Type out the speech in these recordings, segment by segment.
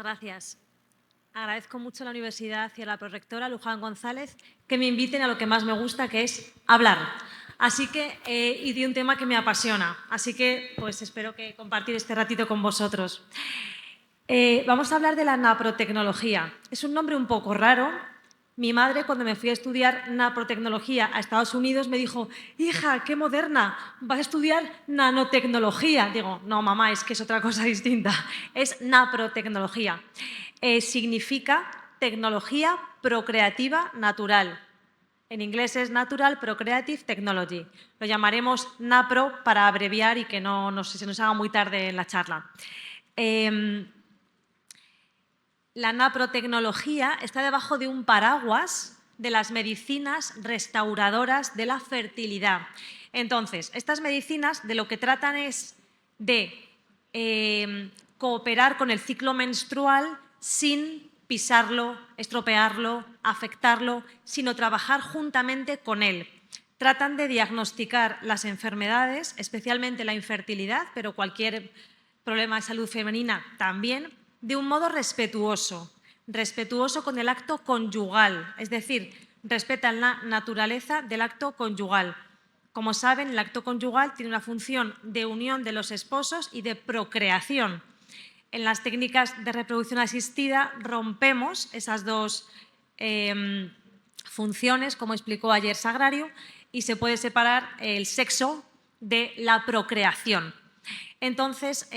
Muchas gracias. Agradezco mucho a la universidad y a la prorectora Luján González que me inviten a lo que más me gusta, que es hablar. Así que, y de un tema que me apasiona. Así que, pues espero que compartir este ratito con vosotros. Vamos a hablar de la naprotecnología. Es un nombre un poco raro. Mi madre, cuando me fui a estudiar naprotecnología a Estados Unidos, me dijo: hija, qué moderna, vas a estudiar nanotecnología. Digo, no, mamá, es que es otra cosa distinta. Es naprotecnología. Significa tecnología procreativa natural. En inglés es Natural Procreative Technology. Lo llamaremos NAPRO para abreviar y que no se nos haga muy tarde en la charla. La naprotecnología está debajo de un paraguas de las medicinas restauradoras de la fertilidad. Entonces, estas medicinas de lo que tratan es de cooperar con el ciclo menstrual sin pisarlo, estropearlo, afectarlo, sino trabajar juntamente con él. Tratan de diagnosticar las enfermedades, especialmente la infertilidad, pero cualquier problema de salud femenina también, de un modo respetuoso con el acto conyugal, es decir, respetan la naturaleza del acto conyugal. Como saben, el acto conyugal tiene una función de unión de los esposos y de procreación. En las técnicas de reproducción asistida rompemos esas dos funciones, como explicó ayer Sagrario, y se puede separar el sexo de la procreación. Entonces,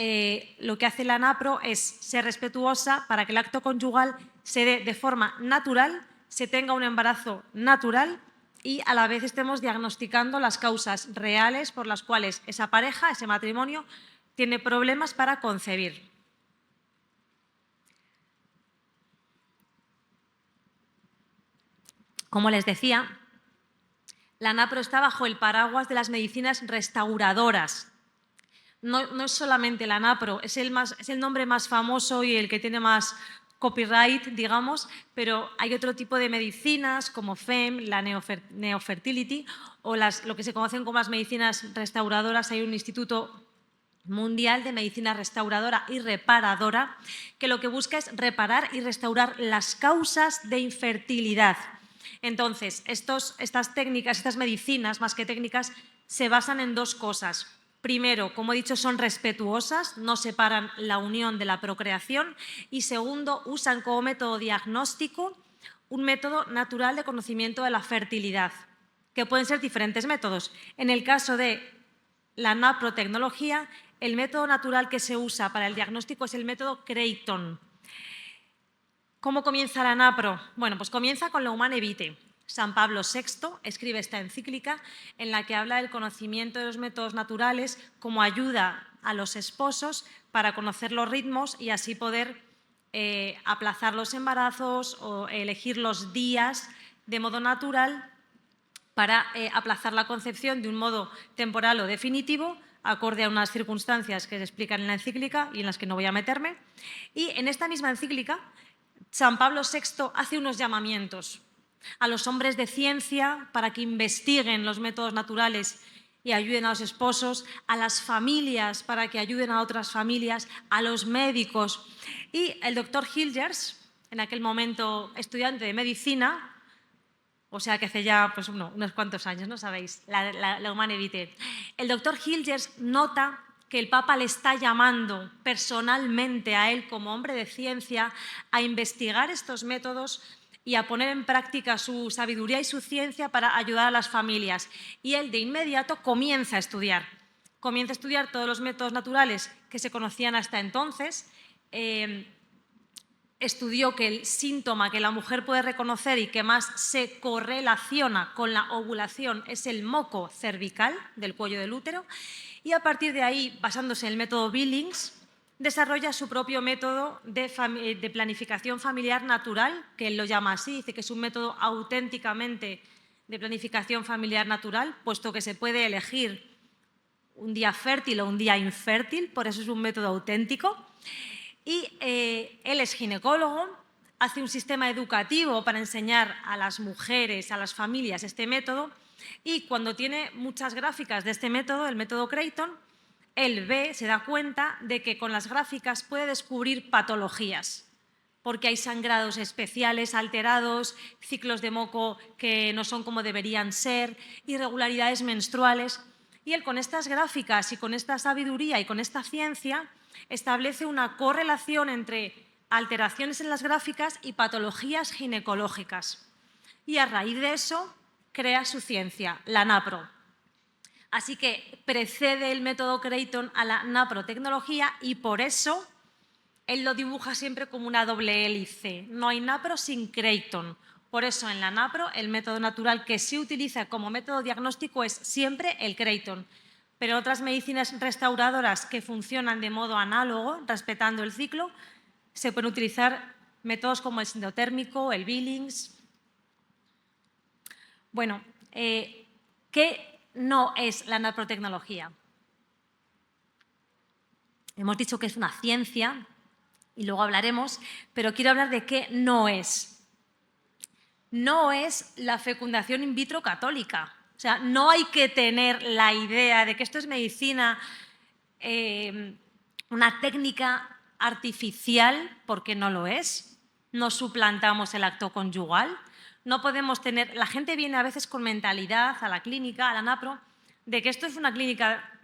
lo que hace la NAPRO es ser respetuosa para que el acto conyugal se dé de forma natural, se tenga un embarazo natural y a la vez estemos diagnosticando las causas reales por las cuales esa pareja, ese matrimonio, tiene problemas para concebir. Como les decía, la NAPRO está bajo el paraguas de las medicinas restauradoras. No es solamente la NAPRO, es el nombre más famoso y el que tiene más copyright, digamos, pero hay otro tipo de medicinas como FEM, la Neofertility o lo que se conocen como las medicinas restauradoras. Hay un instituto mundial de medicina restauradora y reparadora que lo que busca es reparar y restaurar las causas de infertilidad. Entonces, estas técnicas, estas medicinas, más que técnicas, se basan en dos cosas. Primero, como he dicho, son respetuosas, no separan la unión de la procreación. Y segundo, usan como método diagnóstico un método natural de conocimiento de la fertilidad, que pueden ser diferentes métodos. En el caso de la naprotecnología, el método natural que se usa para el diagnóstico es el método Creighton. ¿Cómo comienza la NAPRO? Bueno, pues comienza con la Humanae Vitae. San Pablo VI escribe esta encíclica en la que habla del conocimiento de los métodos naturales como ayuda a los esposos para conocer los ritmos y así poder aplazar los embarazos o elegir los días de modo natural para aplazar la concepción de un modo temporal o definitivo, acorde a unas circunstancias que se explican en la encíclica y en las que no voy a meterme. Y en esta misma encíclica, San Pablo VI hace unos llamamientos a los hombres de ciencia para que investiguen los métodos naturales y ayuden a los esposos, a las familias para que ayuden a otras familias, a los médicos. Y el doctor Hilgers, en aquel momento estudiante de medicina, o sea que hace ya pues, unos cuantos años, ¿no sabéis? La Humanae Vitae. El doctor Hilgers nota que el Papa le está llamando personalmente a él como hombre de ciencia a investigar estos métodos y a poner en práctica su sabiduría y su ciencia para ayudar a las familias. Y él de inmediato comienza a estudiar. Comienza a estudiar todos los métodos naturales que se conocían hasta entonces. Estudió que el síntoma que la mujer puede reconocer y que más se correlaciona con la ovulación es el moco cervical del cuello del útero y a partir de ahí, basándose en el método Billings, desarrolla su propio método de planificación familiar natural, que él lo llama así, dice que es un método auténticamente de planificación familiar natural, puesto que se puede elegir un día fértil o un día infértil, por eso es un método auténtico. Y él es ginecólogo, hace un sistema educativo para enseñar a las mujeres, a las familias este método y cuando tiene muchas gráficas de este método, el método Creighton, él se da cuenta de que con las gráficas puede descubrir patologías. porque hay sangrados especiales alterados, ciclos de moco que no son como deberían ser, irregularidades menstruales. Y él, con estas gráficas y con esta sabiduría y con esta ciencia, establece una correlación entre alteraciones en las gráficas y patologías ginecológicas. Y a raíz de eso crea su ciencia, la NAPRO. Así que precede el método Creighton a la naprotecnología y por eso él lo dibuja siempre como una doble hélice. No hay NAPRO sin Creighton. Por eso en la NAPRO el método natural que se utiliza como método diagnóstico es siempre el Creighton. Pero otras medicinas restauradoras que funcionan de modo análogo, respetando el ciclo, se pueden utilizar métodos como el sindotérmico, el Billings. Bueno, ¿qué no es la naprotecnología? Hemos dicho que es una ciencia y luego hablaremos, pero quiero hablar de qué no es. No es la fecundación in vitro católica. O sea, no hay que tener la idea de que esto es medicina, una técnica artificial, porque no lo es. No suplantamos el acto conyugal. No podemos tener… La gente viene a veces con mentalidad a la clínica, a la NAPRO, de que esto es una clínica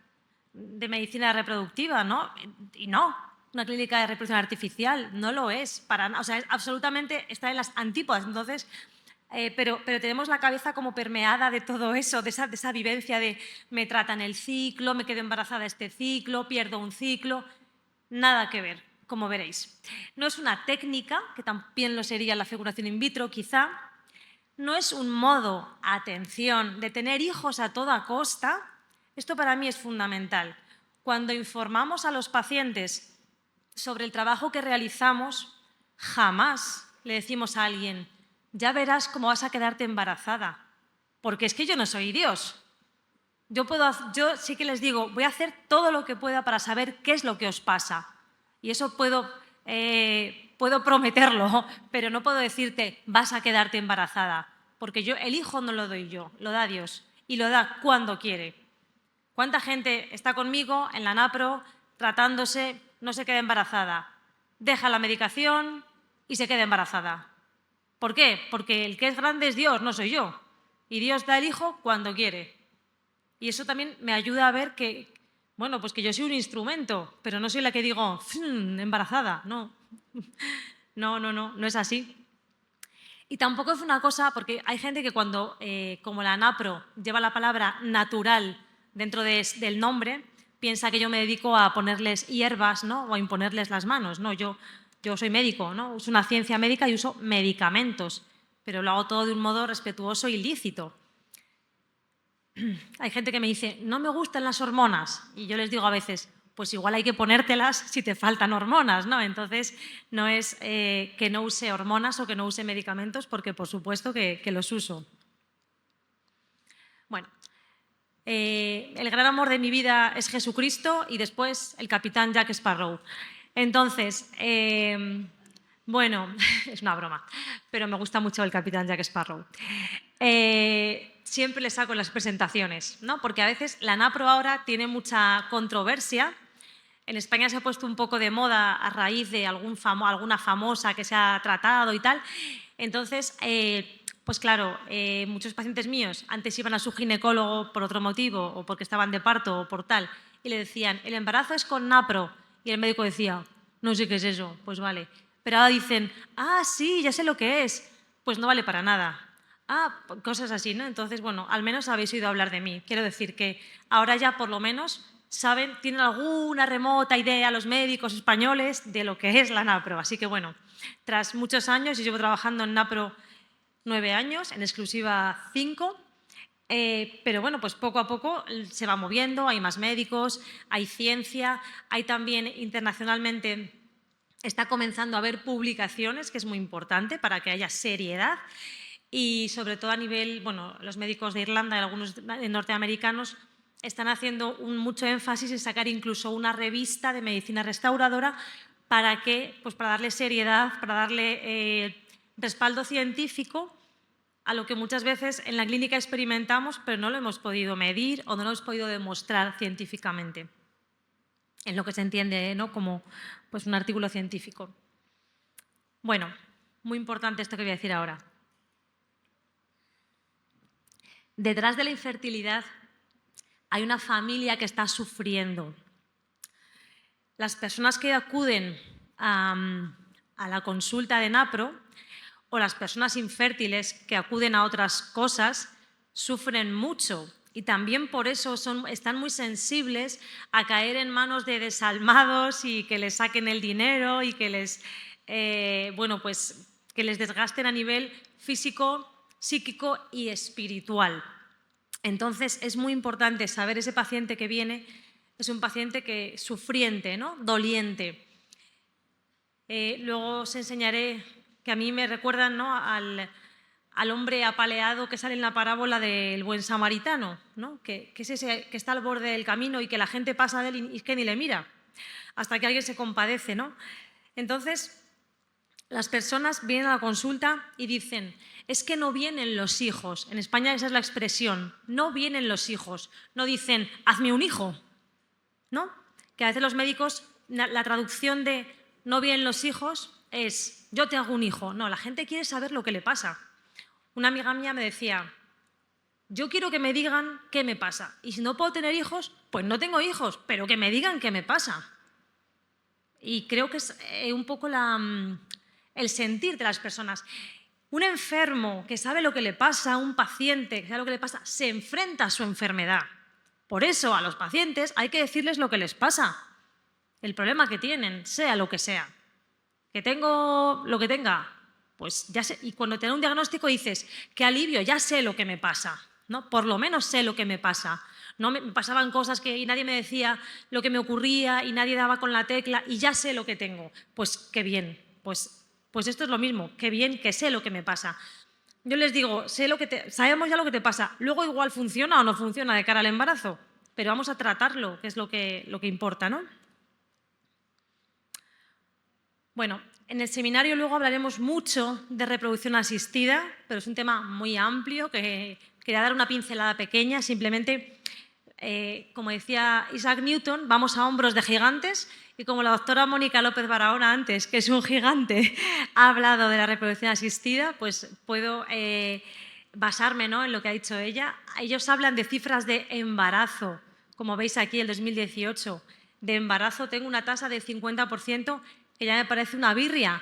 de medicina reproductiva, ¿no? Y no, una clínica de reproducción artificial no lo es. O sea, absolutamente está en las antípodas. Entonces, pero tenemos la cabeza como permeada de todo eso, de esa vivencia de me tratan el ciclo, me quedo embarazada este ciclo, pierdo un ciclo. Nada que ver, como veréis. No es una técnica, que también lo sería la fecundación in vitro, quizá. No es un modo, atención, de tener hijos a toda costa. Esto para mí es fundamental. Cuando informamos a los pacientes sobre el trabajo que realizamos, jamás le decimos a alguien, ya verás cómo vas a quedarte embarazada, porque es que yo no soy Dios. Yo sí que les digo, voy a hacer todo lo que pueda para saber qué es lo que os pasa. Y eso puedo prometerlo, pero no puedo decirte, vas a quedarte embarazada, porque el hijo no lo doy yo, lo da Dios, y lo da cuando quiere. ¿Cuánta gente está conmigo en la NAPRO tratándose, no se queda embarazada? Deja la medicación y se queda embarazada. ¿Por qué? Porque el que es grande es Dios, no soy yo. Y Dios da el hijo cuando quiere. Y eso también me ayuda a ver que, bueno, pues que yo soy un instrumento, pero no soy la que digo, embarazada. No, no es así. Y tampoco es una cosa, porque hay gente que cuando, como la NAPRO, lleva la palabra natural dentro del nombre, piensa que yo me dedico a ponerles hierbas, ¿no? O a imponerles las manos. No, yo soy médico, ¿no? Uso una ciencia médica y uso medicamentos, pero lo hago todo de un modo respetuoso y lícito. Hay gente que me dice, no me gustan las hormonas, y yo les digo a veces, pues igual hay que ponértelas si te faltan hormonas, ¿no? Entonces, no es que no use hormonas o que no use medicamentos, porque por supuesto que los uso. Bueno, el gran amor de mi vida es Jesucristo y después el capitán Jack Sparrow. Entonces, bueno, es una broma, pero me gusta mucho el capitán Jack Sparrow. Siempre le saco en las presentaciones, ¿no? Porque a veces la NAPRO ahora tiene mucha controversia. En España se ha puesto un poco de moda a raíz de alguna famosa que se ha tratado y tal. Entonces, pues claro, muchos pacientes míos antes iban a su ginecólogo por otro motivo o porque estaban de parto o por tal y le decían, el embarazo es con NAPRO. Y el médico decía, no sé qué es eso, pues vale. Pero ahora dicen, ah, sí, ya sé lo que es. Pues no vale para nada. Ah, cosas así, ¿no? Entonces, bueno, al menos habéis oído hablar de mí. Quiero decir que ahora ya por lo menos saben, tienen alguna remota idea los médicos españoles de lo que es la NAPRO. Así que bueno, tras muchos años, yo llevo trabajando en NAPRO 9 años, en exclusiva 5, pero bueno, pues poco a poco se va moviendo, hay más médicos, hay ciencia, hay también internacionalmente, está comenzando a haber publicaciones, que es muy importante para que haya seriedad. Y sobre todo a nivel, bueno, los médicos de Irlanda y algunos norteamericanos están haciendo mucho énfasis en sacar incluso una revista de medicina restauradora para darle seriedad, para darle respaldo científico a lo que muchas veces en la clínica experimentamos, pero no lo hemos podido medir o no lo hemos podido demostrar científicamente, en lo que se entiende, ¿no?, como pues, un artículo científico. Bueno, muy importante esto que voy a decir ahora. Detrás de la infertilidad hay una familia que está sufriendo. Las personas que acuden a la consulta de NAPRO o las personas infértiles que acuden a otras cosas sufren mucho y también por eso están muy sensibles a caer en manos de desalmados y que les saquen el dinero y que que les desgasten a nivel físico, psíquico y espiritual. Entonces es muy importante saber ese paciente que viene es un paciente que sufriente, ¿no? Doliente. Luego os enseñaré que a mí me recuerdan, ¿no?, al hombre apaleado que sale en la parábola del buen samaritano, ¿no?, que es ese que está al borde del camino y que la gente pasa de él y que ni le mira, hasta que alguien se compadece, ¿no? Entonces, las personas vienen a la consulta y dicen, es que no vienen los hijos. En España esa es la expresión, no vienen los hijos. No dicen, hazme un hijo, ¿no? Que a veces los médicos, la traducción de no vienen los hijos es yo te hago un hijo. No, la gente quiere saber lo que le pasa. Una amiga mía me decía, yo quiero que me digan qué me pasa y si no puedo tener hijos, pues no tengo hijos, pero que me digan qué me pasa. Y creo que es un poco el sentir de las personas. Un enfermo que sabe lo que le pasa, un paciente que sabe lo que le pasa, se enfrenta a su enfermedad. Por eso a los pacientes hay que decirles lo que les pasa, el problema que tienen, sea lo que sea. Que tengo lo que tenga, pues ya sé. Y cuando te dan un diagnóstico dices, qué alivio, ya sé lo que me pasa, ¿no? Por lo menos sé lo que me pasa. No me pasaban cosas y nadie me decía lo que me ocurría y nadie daba con la tecla y ya sé lo que tengo. Pues qué bien, pues esto es lo mismo, qué bien que sé lo que me pasa. Yo les digo, sabemos ya lo que te pasa, luego igual funciona o no funciona de cara al embarazo, pero vamos a tratarlo, que es lo que importa, ¿no? Bueno, en el seminario luego hablaremos mucho de reproducción asistida, pero es un tema muy amplio que quería dar una pincelada pequeña, simplemente, como decía Isaac Newton, vamos a hombros de gigantes y como la doctora Mónica López Barahona antes, que es un gigante, ha hablado de la reproducción asistida, pues puedo basarme, ¿no?, en lo que ha dicho ella. Ellos hablan de cifras de embarazo, como veis aquí, el 2018, de embarazo tengo una tasa del 50%, que ya me parece una birria,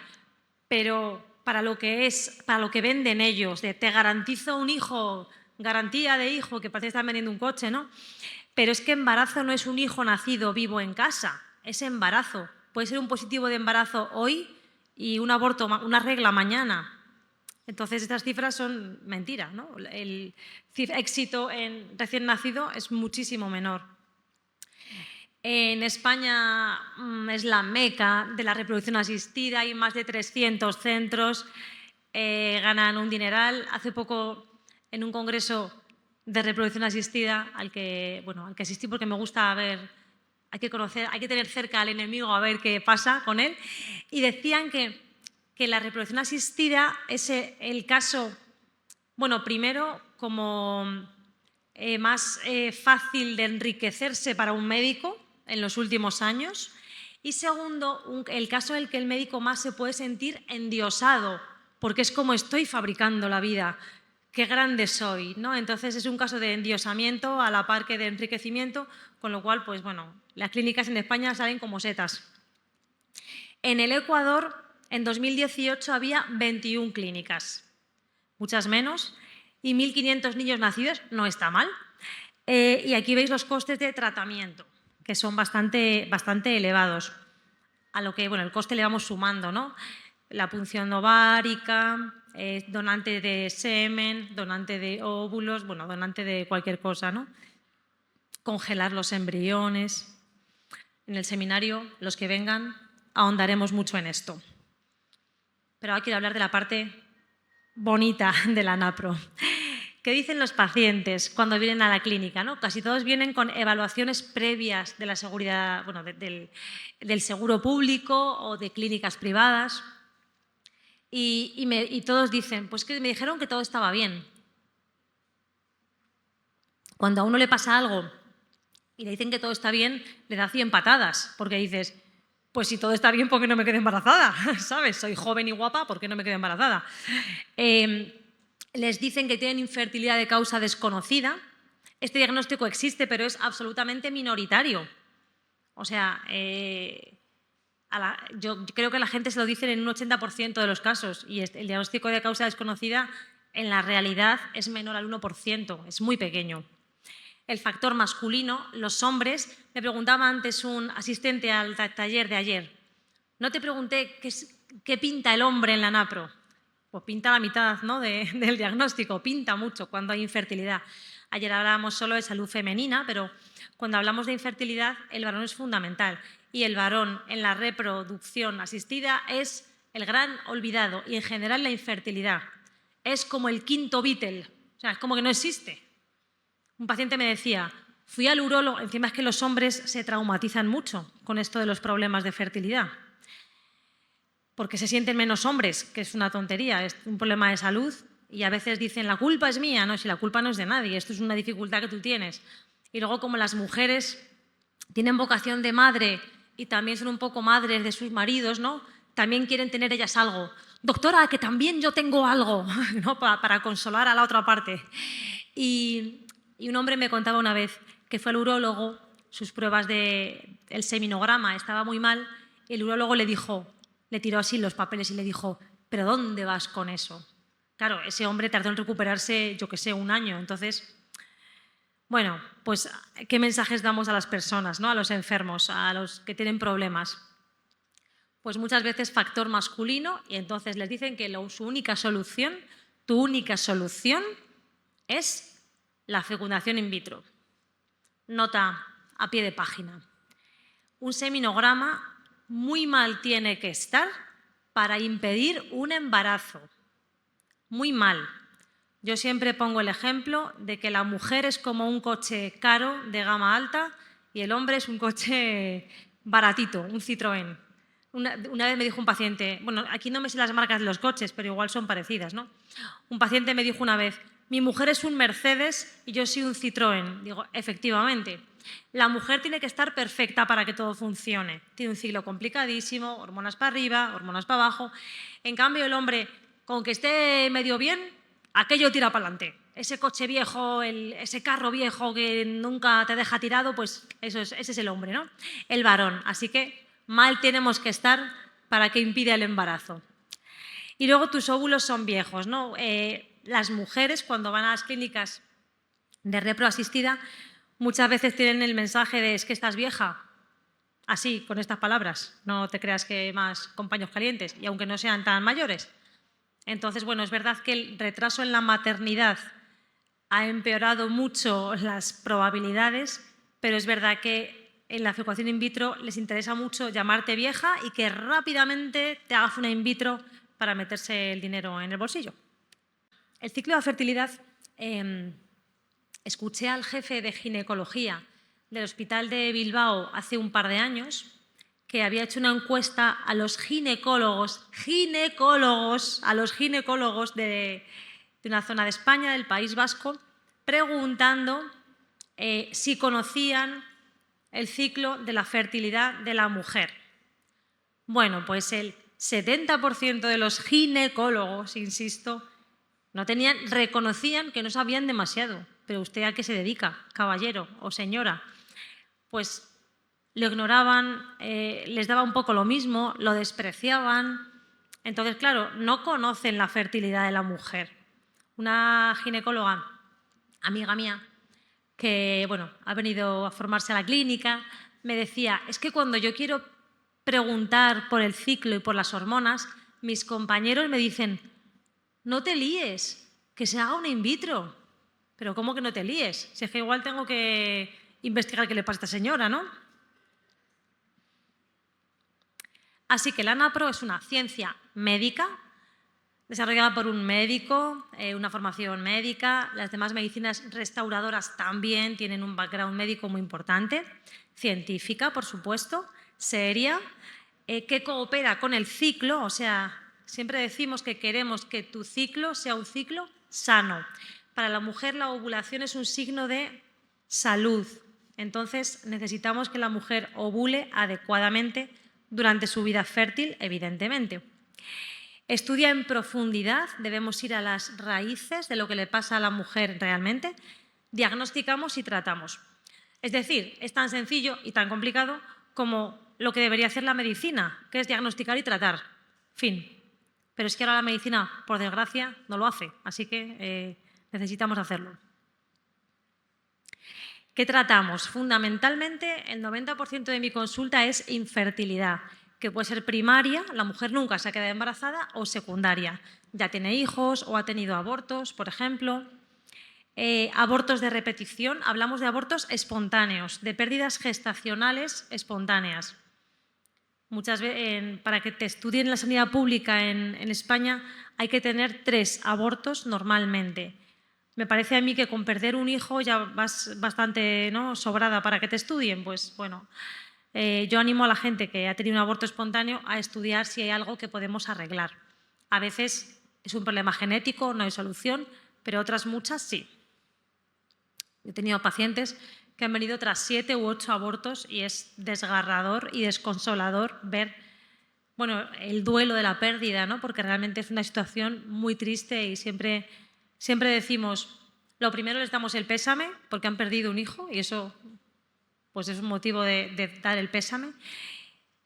pero para lo que venden ellos, de te garantizo un hijo, garantía de hijo, que parece que están vendiendo un coche, ¿no? Pero es que embarazo no es un hijo nacido vivo en casa, es embarazo. Puede ser un positivo de embarazo hoy y un aborto, una regla mañana. Entonces, estas cifras son mentiras, ¿no? El éxito en recién nacido es muchísimo menor. En España es la meca de la reproducción asistida, hay más de 300 centros, ganan un dineral. Hace poco, en un congreso de reproducción asistida, al que asistí porque me gusta ver, hay que tener cerca al enemigo a ver qué pasa con él, y decían que la reproducción asistida es el caso, bueno, primero como más fácil de enriquecerse para un médico en los últimos años y segundo, el caso en el que el médico más se puede sentir endiosado, porque es como estoy fabricando la vida, qué grande soy, ¿no? Entonces es un caso de endiosamiento a la par que de enriquecimiento, con lo cual, pues bueno, las clínicas en España salen como setas. En el Ecuador, en 2018 había 21 clínicas, muchas menos, y 1.500 niños nacidos, no está mal. Y aquí veis los costes de tratamiento, que son bastante elevados. A lo que, el coste le vamos sumando, ¿no? La punción ovárica, donante de semen, donante de óvulos, donante de cualquier cosa, ¿no? Congelar los embriones. En el seminario, los que vengan, ahondaremos mucho en esto. Pero ahora quiero hablar de la parte bonita de la NAPRO. ¿Qué dicen los pacientes cuando vienen a la clínica, ¿no? Casi todos vienen con evaluaciones previas de la seguridad, del seguro público o de clínicas privadas. Y todos dicen, pues que me dijeron que todo estaba bien. Cuando a uno le pasa algo y le dicen que todo está bien, le da 100 patadas, porque dices, Pues si todo está bien, ¿por qué no me quedo embarazada? ¿Sabes? Soy joven y guapa, ¿por qué no me quedo embarazada? Les dicen que tienen infertilidad de causa desconocida. Este diagnóstico existe, pero es absolutamente minoritario. O sea, yo creo que la gente se lo dicen en un 80% de los casos y el diagnóstico de causa desconocida en la realidad es menor al 1%, es muy pequeño. El factor masculino, los hombres, me preguntaba antes un asistente al taller de ayer, no te pregunté qué pinta el hombre en la NAPRO. Pues pinta la mitad, ¿no? del diagnóstico, pinta mucho cuando hay infertilidad. Ayer hablábamos solo de salud femenina, pero cuando hablamos de infertilidad, el varón es fundamental. Y el varón en la reproducción asistida es el gran olvidado. Y en general la infertilidad es como el quinto Beatle, o sea, es como que no existe. Un paciente me decía, fui al urólogo, encima es que los hombres se traumatizan mucho con esto de los problemas de fertilidad, porque se sienten menos hombres, que es una tontería, es un problema de salud y a veces dicen la culpa es mía, no, si la culpa no es de nadie, esto es una dificultad que tú tienes. Y luego como las mujeres tienen vocación de madre y también son un poco madres de sus maridos, ¿no? También quieren tener ellas algo. Doctora, que también yo tengo algo, ¿no? Para consolar a la otra parte. Y un hombre me contaba una vez que fue al urólogo, sus pruebas del seminograma estaba muy mal, y el urólogo le dijo, le tiró así los papeles y le dijo, ¿pero dónde vas con eso? Claro, ese hombre tardó en recuperarse, yo qué sé, 1 año. Entonces, bueno, pues, ¿qué mensajes damos a las personas, ¿no? A los enfermos, a los que tienen problemas? Pues muchas veces factor masculino y entonces les dicen que su única solución, tu única solución es la fecundación in vitro. Nota a pie de página. Un seminograma muy mal tiene que estar para impedir un embarazo. Muy mal. Yo siempre pongo el ejemplo de que la mujer es como un coche caro de gama alta y el hombre es un coche baratito, un Citroën. Una vez me dijo un paciente, bueno, aquí no me sé las marcas de los coches, pero igual son parecidas, ¿no? Un paciente me dijo una vez, mi mujer es un Mercedes y yo soy un Citroën. Digo, efectivamente, la mujer tiene que estar perfecta para que todo funcione. Tiene un ciclo complicadísimo, hormonas para arriba, hormonas para abajo. En cambio, el hombre, con que esté medio bien, aquello tira para adelante. Ese coche viejo, ese carro viejo que nunca te deja tirado, pues ese es el hombre, ¿no? El varón. Así que mal tenemos que estar para que impida el embarazo. Y luego tus óvulos son viejos, ¿no? Las mujeres, cuando van a las clínicas de repro asistida, muchas veces tienen el mensaje de es que estás vieja. Así, con estas palabras. No te creas que más con paños calientes, y aunque no sean tan mayores. Entonces, bueno, es verdad que el retraso en la maternidad ha empeorado mucho las probabilidades, pero es verdad que en la fecundación in vitro les interesa mucho llamarte vieja y que rápidamente te hagas una in vitro para meterse el dinero en el bolsillo. El ciclo de fertilidad, escuché al jefe de ginecología del Hospital de Bilbao hace un par de años que había hecho una encuesta a los ginecólogos de una zona de España, del País Vasco, preguntando si conocían el ciclo de la fertilidad de la mujer. Bueno, pues el 70% de los ginecólogos, insisto, reconocían que no sabían demasiado. Pero ¿usted a qué se dedica, caballero o señora? Pues lo ignoraban, les daba un poco lo mismo, lo despreciaban. Entonces, claro, no conocen la fertilidad de la mujer. Una ginecóloga, amiga mía, que bueno, ha venido a formarse a la clínica, me decía, es que cuando yo quiero preguntar por el ciclo y por las hormonas, mis compañeros me dicen, no te líes, que se haga una in vitro. Pero ¿cómo que no te líes? Si es que igual tengo que investigar qué le pasa a esta señora, ¿no? Así que la NAPRO es una ciencia médica desarrollada por un médico, una formación médica. Las demás medicinas restauradoras también tienen un background médico muy importante, científica, por supuesto, seria, que coopera con el ciclo, o sea, siempre decimos que queremos que tu ciclo sea un ciclo sano. Para la mujer la ovulación es un signo de salud, entonces necesitamos que la mujer ovule adecuadamente durante su vida fértil, evidentemente. Estudia en profundidad, debemos ir a las raíces de lo que le pasa a la mujer realmente, diagnosticamos y tratamos. Es decir, es tan sencillo y tan complicado como lo que debería hacer la medicina, que es diagnosticar y tratar. Fin. Pero es que ahora la medicina, por desgracia, no lo hace, así que necesitamos hacerlo. ¿Qué tratamos? Fundamentalmente, el 90% de mi consulta es infertilidad, que puede ser primaria, la mujer nunca se ha quedado embarazada, o secundaria. Ya tiene hijos o ha tenido abortos, por ejemplo. Abortos de repetición, hablamos de abortos espontáneos, de pérdidas gestacionales espontáneas. Muchas veces, para que te estudien la sanidad pública en España, hay que tener 3 abortos normalmente. Me parece a mí que con perder un hijo ya vas bastante, ¿no?, sobrada para que te estudien. Pues bueno, yo animo a la gente que ha tenido un aborto espontáneo a estudiar si hay algo que podemos arreglar. A veces es un problema genético, no hay solución, pero otras muchas sí. He tenido pacientes que han venido tras 7 u 8 abortos y es desgarrador y desconsolador ver, bueno, el duelo de la pérdida, ¿no?, porque realmente es una situación muy triste y siempre decimos, lo primero les damos el pésame porque han perdido un hijo y eso pues es un motivo de dar el pésame.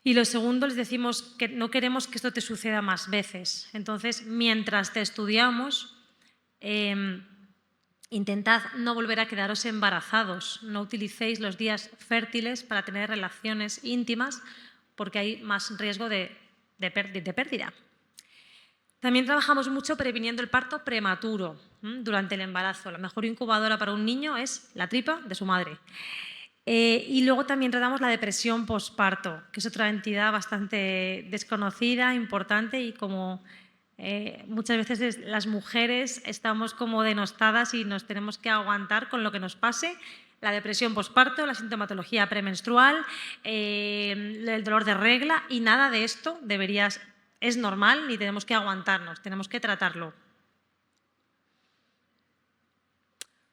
Y lo segundo, les decimos que no queremos que esto te suceda más veces. Entonces, mientras te estudiamos, intentad no volver a quedaros embarazados. No utilicéis los días fértiles para tener relaciones íntimas porque hay más riesgo de pérdida. También trabajamos mucho previniendo el parto prematuro durante el embarazo. La mejor incubadora para un niño es la tripa de su madre. Y luego también tratamos la depresión posparto, que es otra entidad bastante desconocida, importante y como muchas veces las mujeres estamos como denostadas y nos tenemos que aguantar con lo que nos pase. La depresión posparto, la sintomatología premenstrual, el dolor de regla y nada de esto es normal ni tenemos que aguantarnos, tenemos que tratarlo.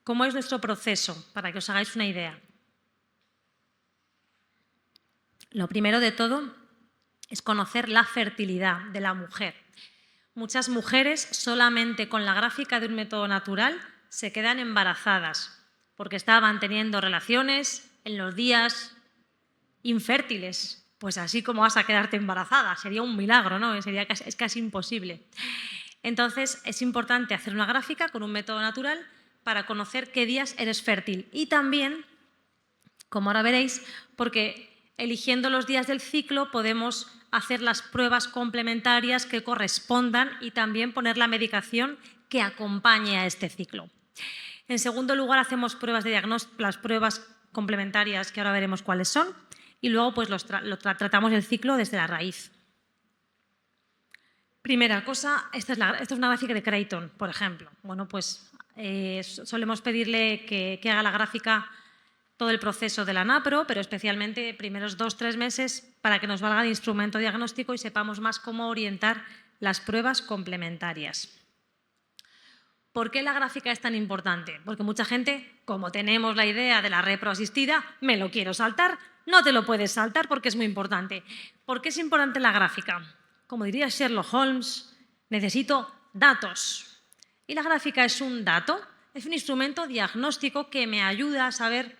¿Cómo es nuestro proceso? Para que os hagáis una idea. Lo primero de todo es conocer la fertilidad de la mujer. Muchas mujeres solamente con la gráfica de un método natural se quedan embarazadas porque estaban teniendo relaciones en los días infértiles. Pues así como vas a quedarte embarazada, sería un milagro, ¿no? Es casi imposible. Entonces es importante hacer una gráfica con un método natural para conocer qué días eres fértil y también, como ahora veréis, porque eligiendo los días del ciclo podemos hacer las pruebas complementarias que correspondan y también poner la medicación que acompañe a este ciclo. En segundo lugar, hacemos pruebas de diagnóstico, las pruebas complementarias que ahora veremos cuáles son y luego pues tratamos el ciclo desde la raíz. Primera cosa, esta es una gráfica de Creighton, por ejemplo. Bueno, pues solemos pedirle que haga la gráfica todo el proceso de la NAPRO, pero especialmente primeros 2-3 meses para que nos valga de instrumento diagnóstico y sepamos más cómo orientar las pruebas complementarias. ¿Por qué la gráfica es tan importante? Porque mucha gente, como tenemos la idea de la repro asistida, me lo quiero saltar. No te lo puedes saltar porque es muy importante. ¿Por qué es importante la gráfica? Como diría Sherlock Holmes, necesito datos. Y la gráfica es un dato, es un instrumento diagnóstico que me ayuda a saber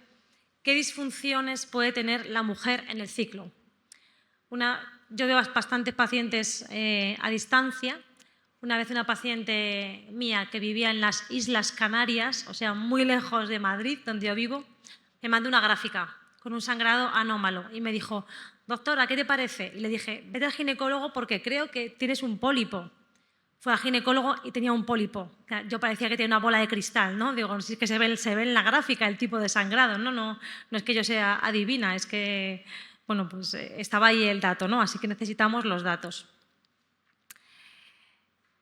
qué disfunciones puede tener la mujer en el ciclo. Yo veo bastantes pacientes a distancia. Una vez una paciente mía que vivía en las Islas Canarias, o sea, muy lejos de Madrid, donde yo vivo, me mandó una gráfica con un sangrado anómalo y me dijo, doctora, ¿qué te parece? Y le dije, vete al ginecólogo porque creo que tienes un pólipo. Fue al ginecólogo y tenía un pólipo. Yo parecía que tenía una bola de cristal, ¿no? Digo, si es que se ve en la gráfica el tipo de sangrado, no es que yo sea adivina, es que, bueno, pues estaba ahí el dato, ¿no? Así que necesitamos los datos.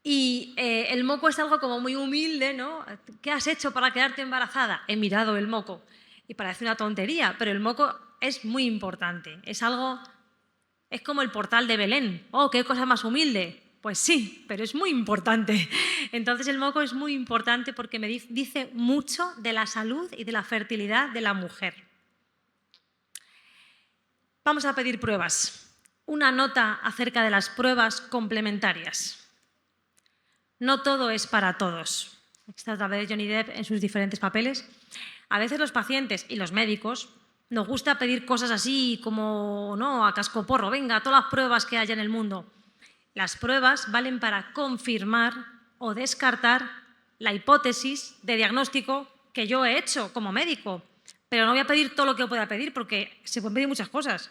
Y el moco es algo como muy humilde, ¿no? ¿Qué has hecho para quedarte embarazada? He mirado el moco. Y parece una tontería, pero el moco es muy importante. Es como el portal de Belén. ¡Oh, qué cosa más humilde! Pues sí, pero es muy importante. Entonces el moco es muy importante porque me dice mucho de la salud y de la fertilidad de la mujer. Vamos a pedir pruebas. Una nota acerca de las pruebas complementarias. No todo es para todos. Esta es la de Johnny Depp en sus diferentes papeles. A veces los pacientes y los médicos nos gusta pedir cosas así como, no, a cascoporro, venga, todas las pruebas que haya en el mundo. Las pruebas valen para confirmar o descartar la hipótesis de diagnóstico que yo he hecho como médico. Pero no voy a pedir todo lo que pueda pedir porque se pueden pedir muchas cosas.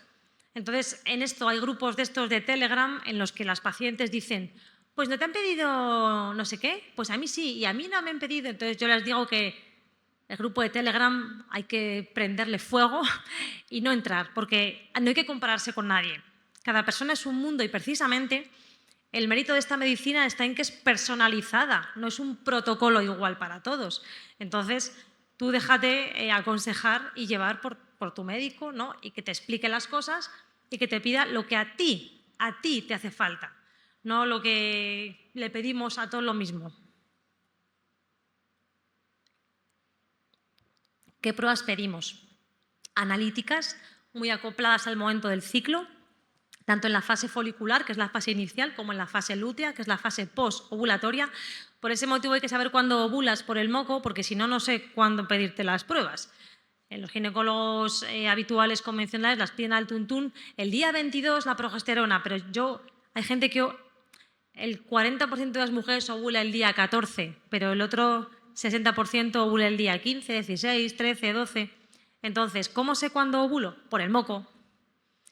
Entonces, en esto hay grupos de estos de Telegram en los que las pacientes dicen, pues no te han pedido no sé qué, pues a mí sí, y a mí no me han pedido. Entonces yo les digo que el grupo de Telegram hay que prenderle fuego y no entrar, porque no hay que compararse con nadie. Cada persona es un mundo y precisamente el mérito de esta medicina está en que es personalizada, no es un protocolo igual para todos. Entonces, tú déjate aconsejar y llevar por tu médico, ¿no? Y que te explique las cosas y que te pida lo que a ti te hace falta, no lo que le pedimos a todos lo mismo. ¿Qué pruebas pedimos? Analíticas, muy acopladas al momento del ciclo, tanto en la fase folicular, que es la fase inicial, como en la fase lútea, que es la fase post-ovulatoria. Por ese motivo hay que saber cuándo ovulas por el moco, porque si no, no sé cuándo pedirte las pruebas. En los ginecólogos habituales convencionales las piden al tuntún. El día 22 la progesterona, pero hay gente que el 40% de las mujeres ovula el día 14, pero el otro 60% ovula el día 15, 16, 13, 12. Entonces, ¿cómo sé cuándo ovulo? Por el moco.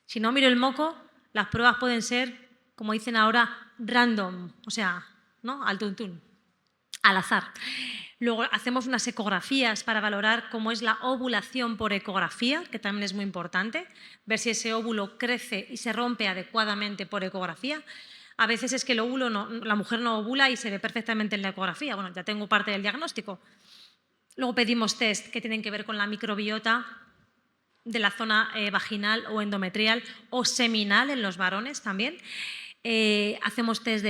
Si no miro el moco, las pruebas pueden ser, como dicen ahora, random, o sea, ¿no? Al tuntún, al azar. Luego hacemos unas ecografías para valorar cómo es la ovulación por ecografía, que también es muy importante, ver si ese óvulo crece y se rompe adecuadamente por ecografía. A veces es que el óvulo la mujer no ovula y se ve perfectamente en la ecografía. Bueno, ya tengo parte del diagnóstico. Luego pedimos test que tienen que ver con la microbiota de la zona vaginal o endometrial o seminal en los varones también. Hacemos test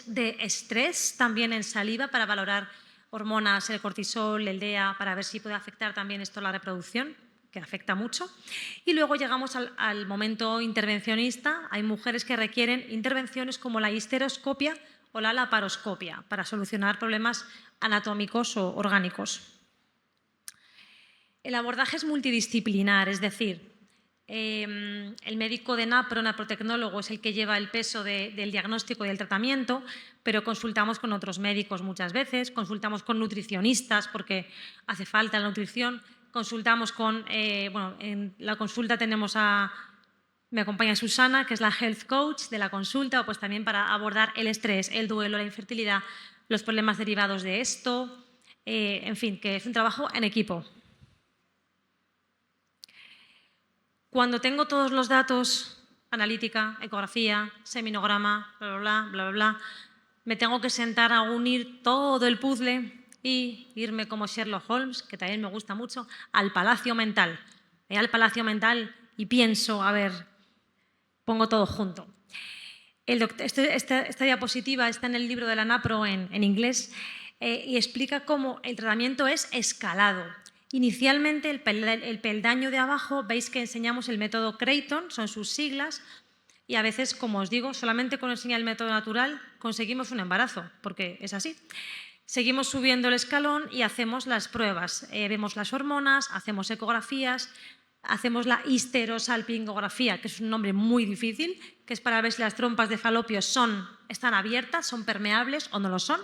de estrés también en saliva para valorar hormonas, el cortisol, el DEA, para ver si puede afectar también esto la reproducción, que afecta mucho. Y luego llegamos al momento intervencionista. Hay mujeres que requieren intervenciones como la histeroscopia o la laparoscopia para solucionar problemas anatómicos o orgánicos. El abordaje es multidisciplinar, es decir, el médico de naprotecnólogo es el que lleva el peso del diagnóstico y del tratamiento, pero consultamos con otros médicos muchas veces, consultamos con nutricionistas porque hace falta la nutrición, consultamos en la consulta me acompaña Susana, que es la health coach de la consulta, pues también para abordar el estrés, el duelo, la infertilidad, los problemas derivados de esto, en fin, que es un trabajo en equipo. Cuando tengo todos los datos, analítica, ecografía, seminograma, bla, bla, bla, bla, bla, me tengo que sentar a unir todo el puzzle y irme como Sherlock Holmes, que también me gusta mucho, al palacio mental. Voy al palacio mental y pienso, a ver, pongo todo junto. Esta diapositiva está en el libro de la NAPRO en inglés y explica cómo el tratamiento es escalado. Inicialmente, el peldaño de abajo, veis que enseñamos el método Creighton, son sus siglas, y a veces, como os digo, solamente con enseñar el método natural conseguimos un embarazo, porque es así. Seguimos subiendo el escalón y hacemos las pruebas. Vemos las hormonas, hacemos ecografías, hacemos la histerosalpingografía, que es un nombre muy difícil, que es para ver si las trompas de falopio están abiertas, son permeables o no lo son.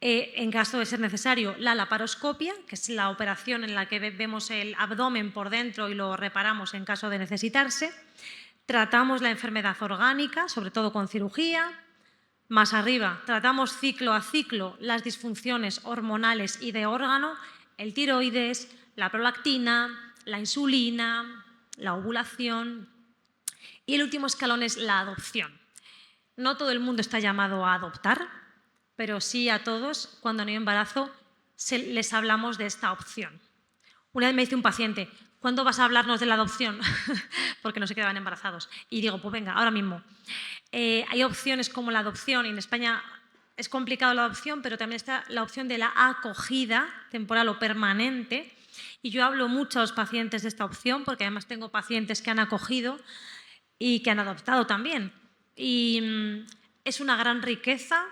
En caso de ser necesario, la laparoscopia, que es la operación en la que vemos el abdomen por dentro y lo reparamos en caso de necesitarse. Tratamos la enfermedad orgánica, sobre todo con cirugía. Más arriba, tratamos ciclo a ciclo las disfunciones hormonales y de órgano, el tiroides, la prolactina, la insulina, la ovulación. Y el último escalón es la adopción. No todo el mundo está llamado a adoptar, pero sí a todos, cuando no hay embarazo, les hablamos de esta opción. Una vez me dice un paciente, ¿cuándo vas a hablarnos de la adopción? Porque no se quedaban embarazados. Y digo, pues venga, ahora mismo. Hay opciones como la adopción, y en España es complicado la adopción, pero también está la opción de la acogida temporal o permanente. Y yo hablo mucho a los pacientes de esta opción, porque además tengo pacientes que han acogido. y que han adoptado también. Y es una gran riqueza,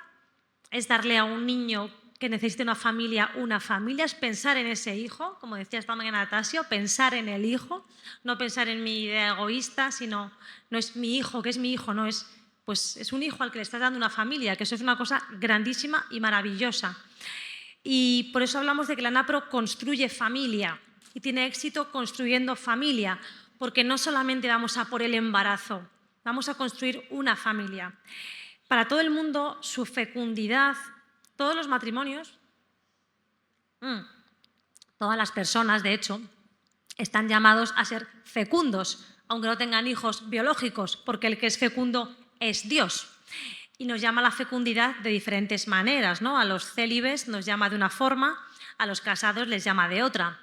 es darle a un niño que necesite una familia, es pensar en ese hijo, como decía esta mañana Natasio, pensar en el hijo, no pensar en mi idea egoísta, sino no es mi hijo, que es mi hijo, no es, pues es un hijo al que le estás dando una familia, que eso es una cosa grandísima y maravillosa. Y por eso hablamos de que la NAPRO construye familia y tiene éxito construyendo familia, porque no solamente vamos a por el embarazo, vamos a construir una familia. Para todo el mundo, su fecundidad, todos los matrimonios, todas las personas, de hecho, están llamados a ser fecundos, aunque no tengan hijos biológicos, porque el que es fecundo es Dios. Y nos llama la fecundidad de diferentes maneras, ¿no? A los célibes nos llama de una forma, a los casados les llama de otra.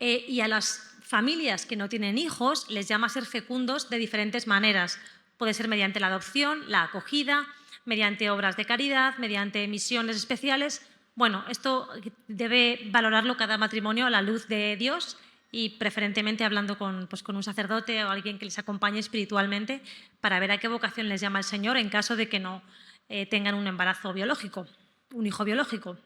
Y a las familias que no tienen hijos les llama a ser fecundos de diferentes maneras. Puede ser mediante la adopción, la acogida, mediante obras de caridad, mediante misiones especiales. Bueno, esto debe valorarlo cada matrimonio a la luz de Dios y preferentemente hablando con un sacerdote o alguien que les acompañe espiritualmente para ver a qué vocación les llama el Señor en caso de que no tengan un embarazo biológico, un hijo biológico.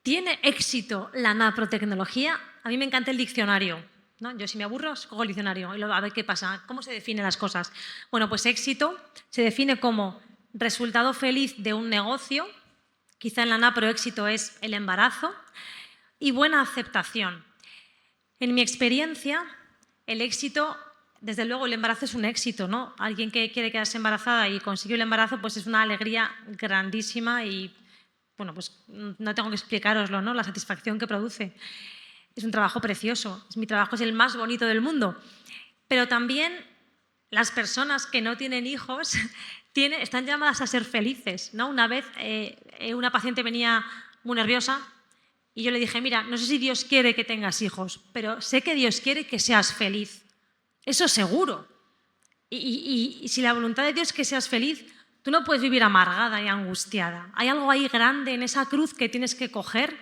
¿Tiene éxito la naprotecnología? A mí me encanta el diccionario, ¿no? Yo si me aburro, cojo el diccionario y luego a ver qué pasa, cómo se definen las cosas. Bueno, pues éxito se define como resultado feliz de un negocio, quizá en la napro éxito es el embarazo, y buena aceptación. En mi experiencia, el éxito, desde luego el embarazo es un éxito, ¿no? Alguien que quiere quedarse embarazada y consigue el embarazo, pues es una alegría grandísima y, bueno, pues no tengo que explicároslo, ¿no? La satisfacción que produce. Es un trabajo precioso, mi trabajo es el más bonito del mundo. Pero también las personas que no tienen hijos están llamadas a ser felices, ¿no? Una vez una paciente venía muy nerviosa y yo le dije, mira, no sé si Dios quiere que tengas hijos, pero sé que Dios quiere que seas feliz. Eso seguro. Y si la voluntad de Dios es que seas feliz, tú no puedes vivir amargada y angustiada. Hay algo ahí grande en esa cruz que tienes que coger,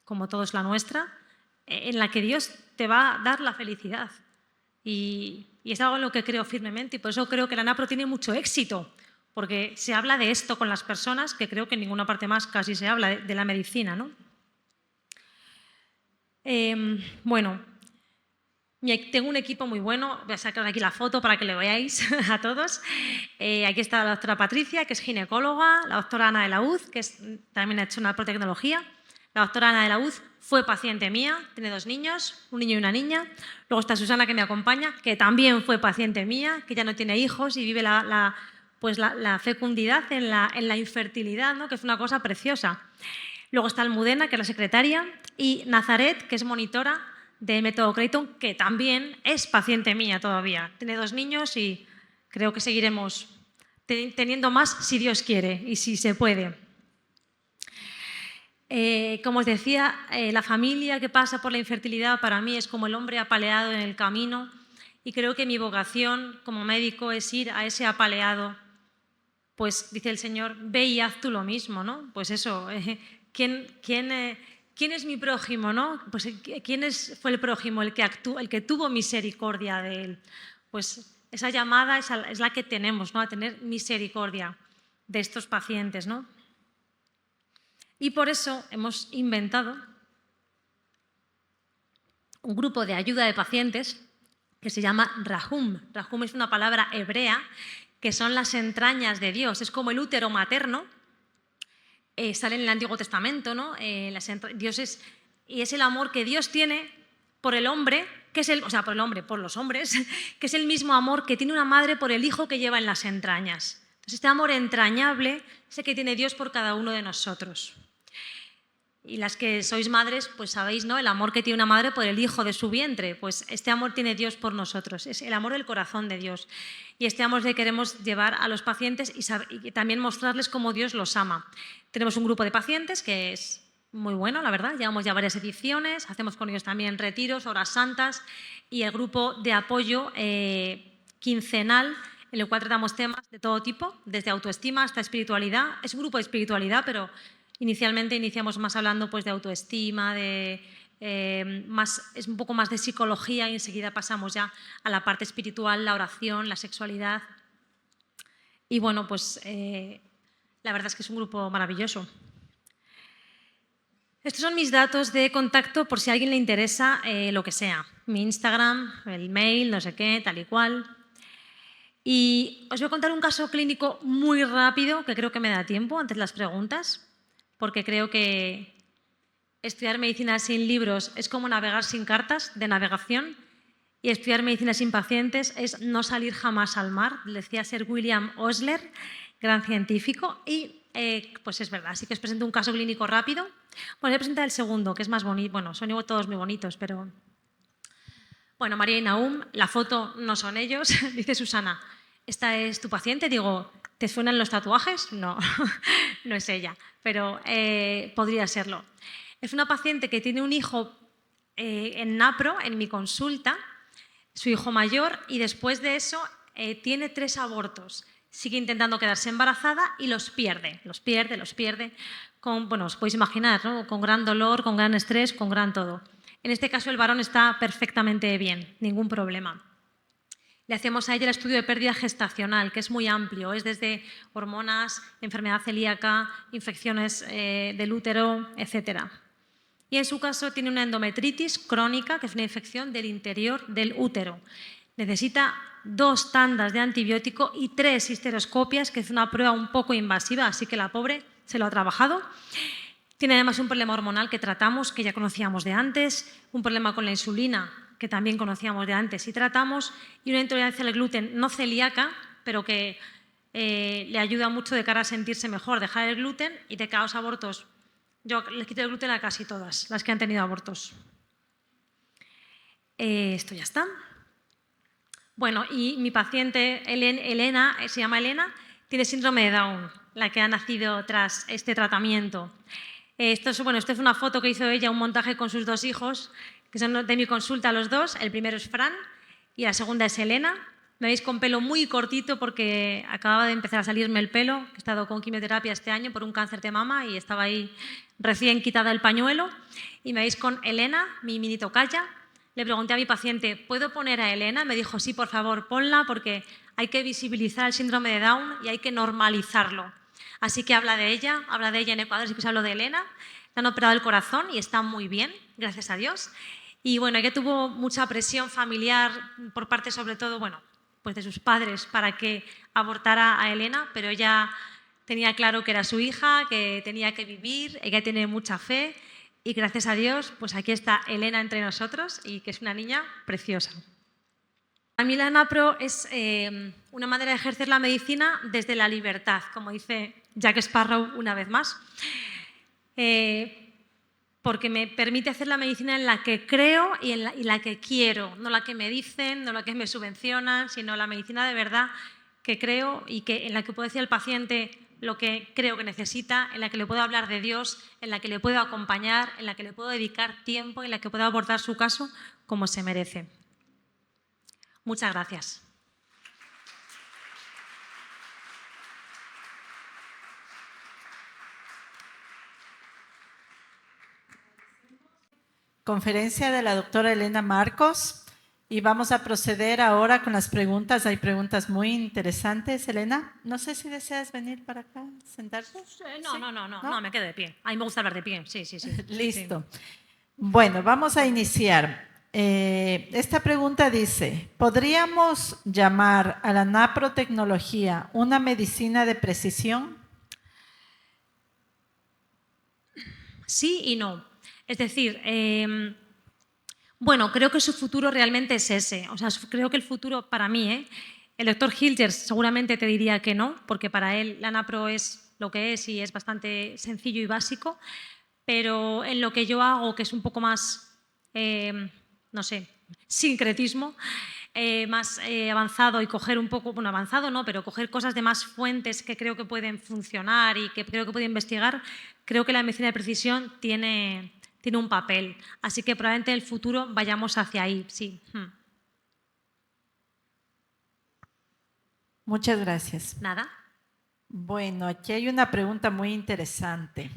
como todo es la nuestra, en la que Dios te va a dar la felicidad. Y es algo en lo que creo firmemente y por eso creo que la NAPRO tiene mucho éxito, porque se habla de esto con las personas, que creo que en ninguna parte más casi se habla de la medicina, ¿no? Bueno, tengo un equipo muy bueno, voy a sacar aquí la foto para que le veáis a todos. Aquí está la doctora Patricia, que es ginecóloga, la doctora Ana de la Uz, que también ha hecho una protecnología. La doctora Ana de la Uz fue paciente mía, tiene 2 niños, un niño y una niña. Luego está Susana, que me acompaña, que también fue paciente mía, que ya no tiene hijos y vive la fecundidad en la infertilidad, ¿no? Que es una cosa preciosa. Luego está Almudena, que es la secretaria, y Nazaret, que es monitora de Método Creighton, que también es paciente mía todavía. Tiene 2 niños y creo que seguiremos teniendo más si Dios quiere y si se puede. Como os decía, la familia que pasa por la infertilidad para mí es como el hombre apaleado en el camino y creo que mi vocación como médico es ir a ese apaleado. Pues dice el Señor, ve y haz tú lo mismo, ¿no? Pues eso, ¿quién es mi prójimo, no? Pues ¿quién fue el prójimo, el que tuvo misericordia de él? Pues esa llamada es la que tenemos, ¿no? A tener misericordia de estos pacientes, ¿no? Y por eso hemos inventado un grupo de ayuda de pacientes que se llama Rahum. Rahum es una palabra hebrea que son las entrañas de Dios, es como el útero materno. Sale en el Antiguo Testamento, ¿no? Dios es el amor que Dios tiene por el hombre, por los hombres, que es el mismo amor que tiene una madre por el hijo que lleva en las entrañas. Entonces, este amor entrañable es el que tiene Dios por cada uno de nosotros. Y las que sois madres, pues sabéis, ¿no? El amor que tiene una madre por el hijo de su vientre. Pues este amor tiene Dios por nosotros. Es el amor del corazón de Dios. Y este amor le queremos llevar a los pacientes y también mostrarles cómo Dios los ama. Tenemos un grupo de pacientes que es muy bueno, la verdad. Llevamos ya varias ediciones. Hacemos con ellos también retiros, horas santas. Y el grupo de apoyo quincenal, en el cual tratamos temas de todo tipo, desde autoestima hasta espiritualidad. Es un grupo de espiritualidad, pero inicialmente iniciamos más hablando pues, de autoestima, de es un poco más de psicología y enseguida pasamos ya a la parte espiritual, la oración, la sexualidad. Y bueno, pues la verdad es que es un grupo maravilloso. Estos son mis datos de contacto por si a alguien le interesa lo que sea. Mi Instagram, el mail, no sé qué, tal y cual. Y os voy a contar un caso clínico muy rápido, que creo que me da tiempo antes de las preguntas, porque creo que estudiar medicina sin libros es como navegar sin cartas de navegación y estudiar medicina sin pacientes es no salir jamás al mar, decía Sir William Osler, gran científico, y pues es verdad. Así que os presento un caso clínico rápido. Bueno, voy a presentar el segundo, que es más bonito. Bueno, son todos muy bonitos, pero... Bueno, María y Nahum, la foto no son ellos. Dice Susana, ¿esta es tu paciente? Digo, ¿te suenan los tatuajes? No, no es ella, pero podría serlo. Es una paciente que tiene un hijo en NAPRO, en mi consulta, su hijo mayor, y después de eso tiene 3 abortos. Sigue intentando quedarse embarazada y los pierde. Con, bueno, os podéis imaginar, ¿no? Con gran dolor, con gran estrés, con gran todo. En este caso el varón está perfectamente bien, ningún problema. Le hacemos a ella el estudio de pérdida gestacional, que es muy amplio, es desde hormonas, enfermedad celíaca, infecciones del útero, etc. Y en su caso tiene una endometritis crónica, que es una infección del interior del útero. Necesita 2 tandas de antibiótico y 3 histeroscopias, que es una prueba un poco invasiva, así que la pobre se lo ha trabajado. Tiene además un problema hormonal que tratamos, que ya conocíamos de antes, un problema con la insulina, que también conocíamos de antes y tratamos, y una intolerancia al gluten no celíaca, pero que le ayuda mucho de cara a sentirse mejor, dejar el gluten, y de cara a los abortos. Yo les quito el gluten a casi todas las que han tenido abortos. Esto ya está. Bueno, y mi paciente Elena, se llama Elena, tiene síndrome de Down, la que ha nacido tras este tratamiento. Esto es una foto que hizo ella, un montaje con sus 2 hijos, que son de mi consulta los 2. El primero es Fran y la segunda es Elena. Me veis con pelo muy cortito porque acababa de empezar a salirme el pelo. He estado con quimioterapia este año por un cáncer de mama y estaba ahí recién quitada el pañuelo. Y me veis con Elena, mi mini tocaya. Le pregunté a mi paciente, ¿puedo poner a Elena? Me dijo, sí, por favor, ponla porque hay que visibilizar el síndrome de Down y hay que normalizarlo. Así que habla de ella en Ecuador, así que os hablo de Elena. Le han operado el corazón y está muy bien, gracias a Dios. Y bueno, ella tuvo mucha presión familiar por parte, sobre todo, bueno, pues de sus padres para que abortara a Elena, pero ella tenía claro que era su hija, que tenía que vivir, ella tiene mucha fe y gracias a Dios, pues aquí está Elena entre nosotros y que es una niña preciosa. A mí la NAPRO es una manera de ejercer la medicina desde la libertad, como dice Jack Sparrow una vez más, porque me permite hacer la medicina en la que creo y en la que quiero, no la que me dicen, no la que me subvencionan, sino la medicina de verdad que creo y en la que puedo decir al paciente lo que creo que necesita, en la que le puedo hablar de Dios, en la que le puedo acompañar, en la que le puedo dedicar tiempo, en la que puedo abordar su caso como se merece. Muchas gracias. Conferencia de la doctora Elena Marcos y vamos a proceder ahora con las preguntas. Hay preguntas muy interesantes. Elena, no sé si deseas venir para acá, sentarte. No, me quedo de pie. A mí me gusta hablar de pie, sí. Listo. Sí. Bueno, vamos a iniciar. Esta pregunta dice, ¿podríamos llamar a la naprotecnología una medicina de precisión? Sí y no. Es decir, bueno, creo que su futuro realmente es ese. O sea, creo que el futuro para mí, el doctor Hilgers seguramente te diría que no, porque para él la NAPRO es lo que es y es bastante sencillo y básico, pero en lo que yo hago, que es un poco más, no sé, sincretismo, más avanzado y coger un poco, bueno, avanzado no, pero coger cosas de más fuentes que creo que pueden funcionar y que creo que puedo investigar, creo que la medicina de precisión tiene un papel. Así que probablemente en el futuro vayamos hacia ahí, sí. Muchas gracias. Nada. Bueno, aquí hay una pregunta muy interesante.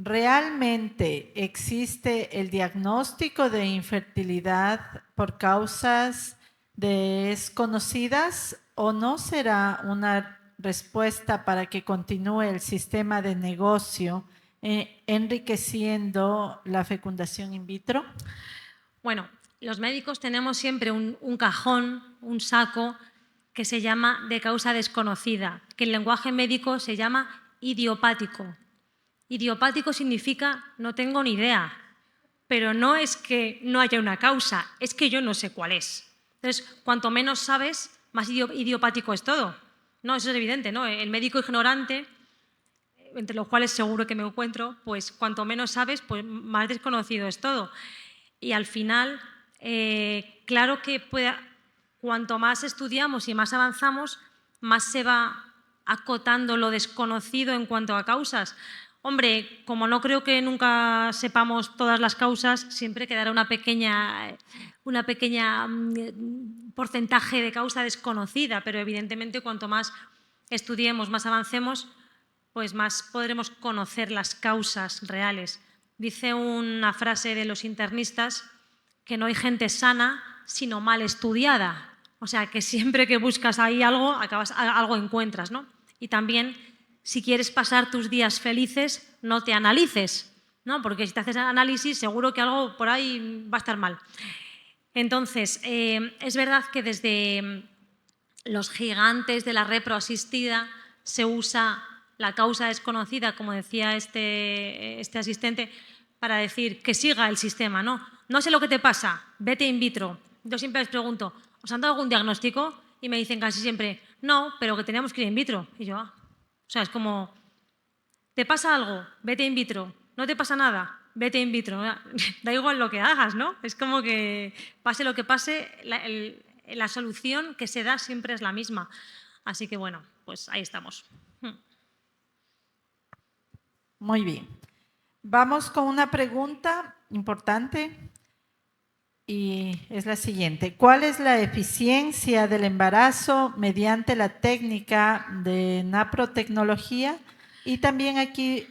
¿realmente existe el diagnóstico de infertilidad por causas desconocidas o no será una respuesta para que continúe el sistema de negocio enriqueciendo la fecundación in vitro? Bueno, los médicos tenemos siempre un cajón, un saco que se llama de causa desconocida, que en lenguaje médico se llama idiopático. Idiopático significa no tengo ni idea, pero no es que no haya una causa, es que yo no sé cuál es. Entonces, cuanto menos sabes, más idiopático es todo. No, eso es evidente, ¿no? El médico ignorante, entre los cuales seguro que me encuentro, pues cuanto menos sabes, pues más desconocido es todo. Y al final, claro que cuanto más estudiamos y más avanzamos, más se va acotando lo desconocido en cuanto a causas. Hombre, como no creo que nunca sepamos todas las causas, siempre quedará una pequeña porcentaje de causa desconocida, pero evidentemente cuanto más estudiemos, más avancemos, pues más podremos conocer las causas reales. Dice una frase de los internistas que no hay gente sana, sino mal estudiada. O sea, que siempre que buscas ahí algo, algo encuentras, ¿no? Y también, si quieres pasar tus días felices, no te analices, ¿no? Porque si te haces análisis, seguro que algo por ahí va a estar mal. Entonces, es verdad que desde los gigantes de la reproasistida se usa la causa desconocida, como decía este asistente, para decir que siga el sistema, ¿no? No sé lo que te pasa, vete in vitro. Yo siempre les pregunto, ¿os han dado algún diagnóstico? Y me dicen casi siempre, no, pero que teníamos que ir in vitro. Y yo, O sea, es como, ¿te pasa algo? Vete in vitro. ¿No te pasa nada? Vete in vitro. Da igual lo que hagas, ¿no? Es como que pase lo que pase, la solución que se da siempre es la misma. Así que bueno, pues ahí estamos. Muy bien. Vamos con una pregunta importante y es la siguiente. ¿Cuál es la eficiencia del embarazo mediante la técnica de naprotecnología? Y también aquí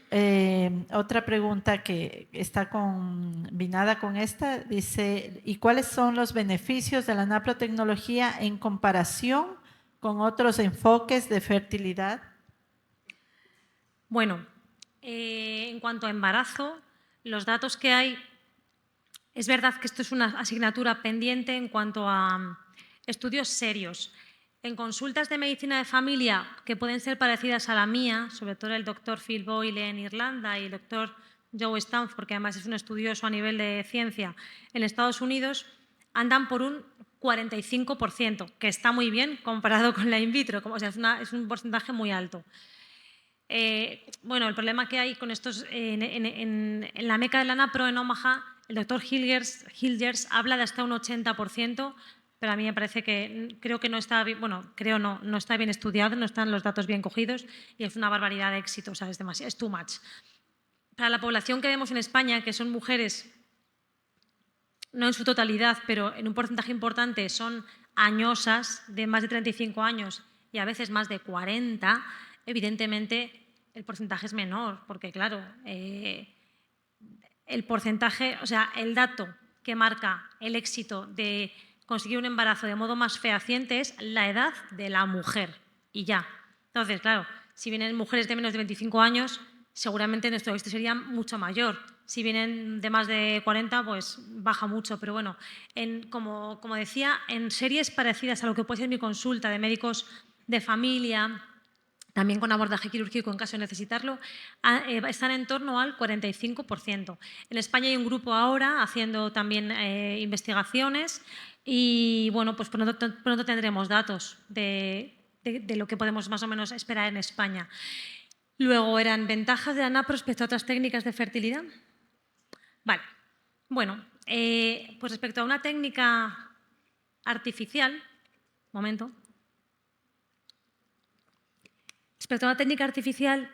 otra pregunta que está combinada con esta, dice, ¿y cuáles son los beneficios de la naprotecnología en comparación con otros enfoques de fertilidad? Bueno, en cuanto a embarazo, los datos que hay, es verdad que esto es una asignatura pendiente en cuanto a estudios serios. En consultas de medicina de familia que pueden ser parecidas a la mía, sobre todo el doctor Phil Boyle en Irlanda y el doctor Joe Stanford, que además es un estudioso a nivel de ciencia en Estados Unidos, andan por un 45%, que está muy bien comparado con la in vitro, o sea, es un porcentaje muy alto. Bueno, el problema que hay con estos, en la meca de la NAPRO en Omaha, el doctor Hilgers habla de hasta un 80%, pero a mí me parece que creo que no está bien, bueno, creo no está bien estudiado, no están los datos bien cogidos y es una barbaridad de éxito, o sea, es demasiado, es too much. Para la población que vemos en España, que son mujeres, no en su totalidad, pero en un porcentaje importante, son añosas de más de 35 años y a veces más de 40, evidentemente el porcentaje es menor, porque claro, el porcentaje, o sea, el dato que marca el éxito de conseguir un embarazo de modo más fehaciente es la edad de la mujer y ya. Entonces, claro, si vienen mujeres de menos de 25 años, seguramente nuestro éxito sería mucho mayor. Si vienen de más de 40, pues baja mucho. Pero bueno, como decía, en series parecidas a lo que puede ser mi consulta de médicos de familia, también con abordaje quirúrgico en caso de necesitarlo, están en torno al 45%. En España hay un grupo ahora haciendo también investigaciones y bueno, pues pronto tendremos datos de lo que podemos más o menos esperar en España. Luego, ¿eran ventajas de la NAPRO respecto a otras técnicas de fertilidad? Vale. Bueno, pues respecto a una técnica artificial, momento. Respecto a una técnica artificial,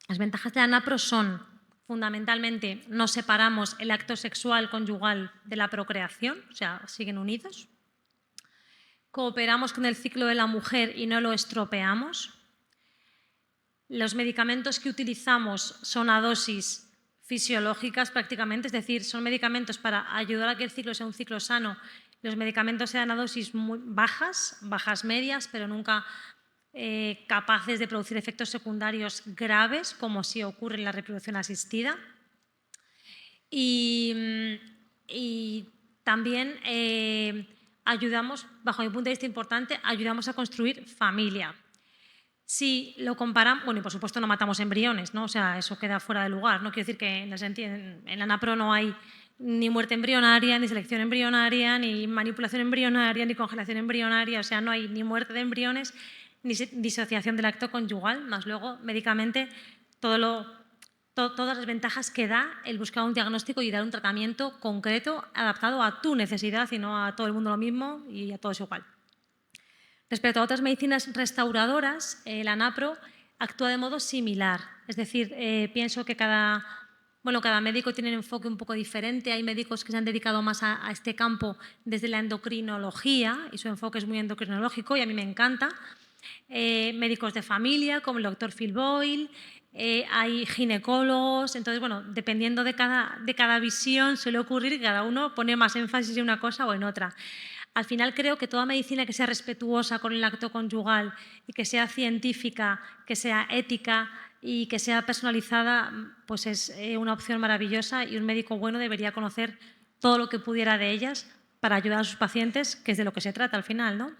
las ventajas de la NAPRO son, fundamentalmente, no separamos el acto sexual conyugal de la procreación, o sea, siguen unidos. Cooperamos con el ciclo de la mujer y no lo estropeamos. Los medicamentos que utilizamos son a dosis fisiológicas prácticamente, es decir, son medicamentos para ayudar a que el ciclo sea un ciclo sano. Los medicamentos sean a dosis muy bajas, medias, pero nunca capaces de producir efectos secundarios graves, como sí ocurre en la reproducción asistida. Y también ayudamos, bajo mi punto de vista importante, ayudamos a construir familia. Si lo comparamos, bueno, y por supuesto no matamos embriones, ¿no? O sea, eso queda fuera de lugar. No quiero decir que en la NAPRO no hay ni muerte embrionaria, ni selección embrionaria, ni manipulación embrionaria, ni congelación embrionaria. O sea, no hay ni muerte de embriones, ni disociación del acto conyugal, más luego, médicamente, todas las ventajas que da el buscar un diagnóstico y dar un tratamiento concreto adaptado a tu necesidad y no a todo el mundo lo mismo y a todos igual. Respecto a otras medicinas restauradoras, la NAPRO actúa de modo similar. Es decir, pienso que cada médico tiene un enfoque un poco diferente. Hay médicos que se han dedicado más a este campo desde la endocrinología y su enfoque es muy endocrinológico y a mí me encanta. Médicos de familia, como el doctor Phil Boyle, hay ginecólogos. Entonces, bueno, dependiendo de cada visión suele ocurrir que cada uno pone más énfasis en una cosa o en otra. Al final creo que toda medicina que sea respetuosa con el acto conyugal y que sea científica, que sea ética y que sea personalizada, pues es una opción maravillosa y un médico bueno debería conocer todo lo que pudiera de ellas para ayudar a sus pacientes, que es de lo que se trata al final, ¿no?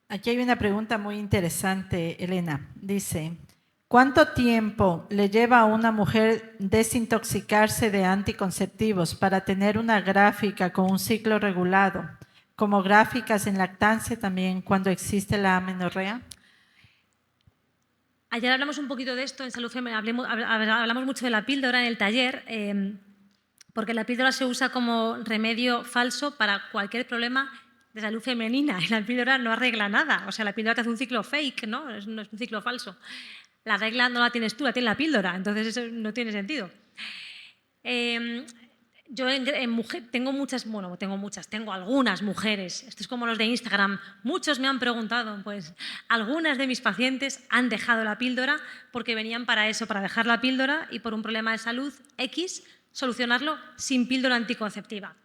Aquí hay una pregunta muy interesante, Elena. Dice, ¿cuánto tiempo le lleva a una mujer desintoxicarse de anticonceptivos para tener una gráfica con un ciclo regulado, como gráficas en lactancia también cuando existe la amenorrea? Ayer hablamos un poquito de esto en Salud Femenina, hablamos mucho de la píldora en el taller, porque la píldora se usa como remedio falso para cualquier problema de salud femenina y la píldora no arregla nada. O sea, la píldora te hace un ciclo fake, ¿no? No es un ciclo falso. La regla no la tienes tú, la tiene la píldora, entonces eso no tiene sentido. Yo tengo algunas mujeres, esto es como los de Instagram, muchos me han preguntado, pues algunas de mis pacientes han dejado la píldora porque venían para eso, para dejar la píldora y por un problema de salud X, solucionarlo sin píldora anticonceptiva.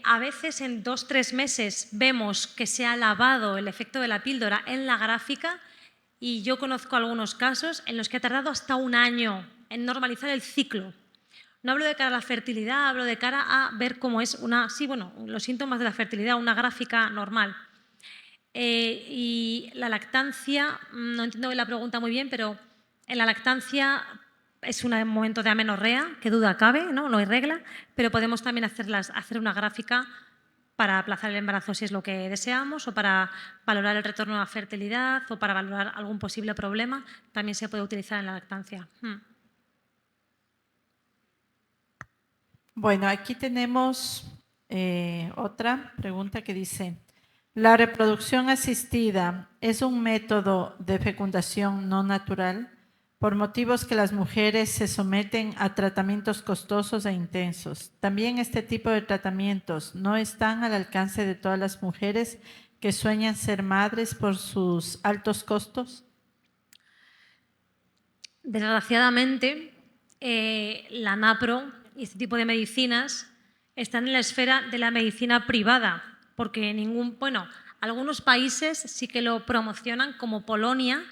A veces en 2-3 meses vemos que se ha lavado el efecto de la píldora en la gráfica y yo conozco algunos casos en los que ha tardado hasta 1 año en normalizar el ciclo. No hablo de cara a la fertilidad, hablo de cara a ver cómo es los síntomas de la fertilidad, una gráfica normal. Y la lactancia, no entiendo la pregunta muy bien, pero en la lactancia es un momento de amenorrea, que duda cabe, no hay regla, pero podemos también hacer una gráfica para aplazar el embarazo si es lo que deseamos o para valorar el retorno a la fertilidad o para valorar algún posible problema, también se puede utilizar en la lactancia. Bueno, aquí tenemos otra pregunta que dice, ¿la reproducción asistida es un método de fecundación no natural? Por motivos que las mujeres se someten a tratamientos costosos e intensos. También este tipo de tratamientos no están al alcance de todas las mujeres que sueñan ser madres por sus altos costos. Desgraciadamente, la NAPRO y este tipo de medicinas están en la esfera de la medicina privada, porque algunos países sí que lo promocionan, como Polonia.